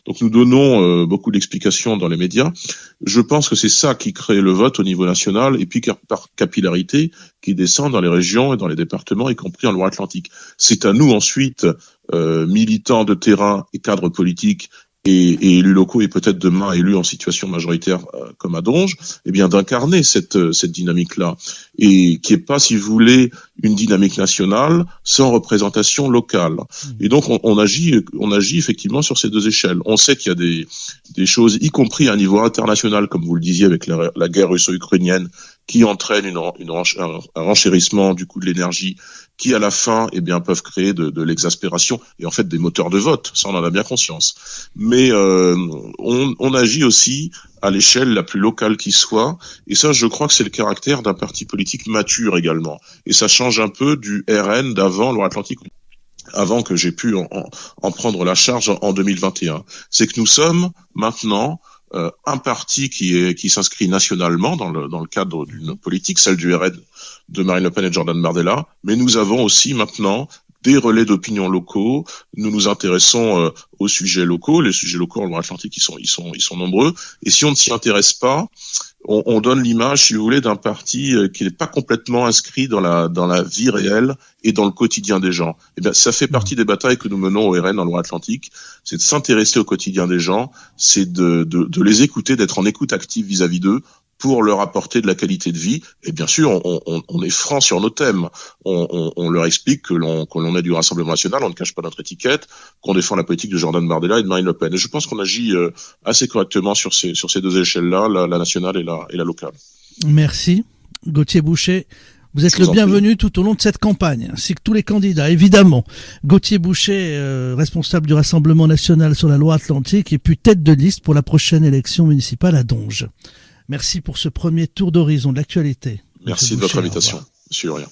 Donc nous donnons beaucoup d'explications dans les médias. Je pense que c'est ça qui crée le vote au niveau national et puis par capillarité qui descend dans les régions et dans les départements, y compris en Loire-Atlantique. C'est à nous ensuite, militants de terrain et cadres politiques et élus locaux et peut-être demain élus en situation majoritaire comme à Donge, eh bien d'incarner cette dynamique-là et qui est pas, si vous voulez, une dynamique nationale sans représentation locale. Et donc on agit effectivement sur ces deux échelles. On sait qu'il y a des choses, y compris à un niveau international, comme vous le disiez avec la guerre russo-ukrainienne, qui entraîne un renchérissement du coût de l'énergie, qui à la fin, eh bien, peuvent créer de l'exaspération et en fait des moteurs de vote. Ça, on en a bien conscience. Mais on agit aussi à l'échelle la plus locale qui soit. Et ça, je crois que c'est le caractère d'un parti politique mature également. Et ça change un peu du RN d'avant Loire-Atlantique, avant que j'ai pu en prendre la charge en 2021. C'est que nous sommes maintenant un parti qui s'inscrit nationalement dans le cadre d'une politique, celle du RN de Marine Le Pen et de Jordan Bardella, mais nous avons aussi maintenant des relais d'opinion locaux. Nous nous intéressons aux sujets locaux. Les sujets locaux en Loire-Atlantique, ils sont nombreux. Et si on ne s'y intéresse pas, on donne l'image, si vous voulez, d'un parti qui n'est pas complètement inscrit dans la vie réelle et dans le quotidien des gens. Eh bien, ça fait partie des batailles que nous menons au RN en Loire-Atlantique. C'est de s'intéresser au quotidien des gens, c'est de les écouter, d'être en écoute active vis-à-vis d'eux, pour leur apporter de la qualité de vie. Et bien sûr, on est franc sur nos thèmes. On leur explique que l'on est du Rassemblement national, on ne cache pas notre étiquette, qu'on défend la politique de Jordan Bardella et de Marine Le Pen. Et je pense qu'on agit assez correctement sur ces deux échelles-là, la nationale et la locale. Merci. Gauthier Bouchet, vous êtes le bienvenu tout au long de cette campagne, ainsi que tous les candidats, évidemment. Gauthier Bouchet, responsable du Rassemblement national sur la Loire-Atlantique et puis tête de liste pour la prochaine élection municipale à Donge. Merci pour ce premier tour d'horizon de l'actualité. Merci de votre invitation. Monsieur Urien.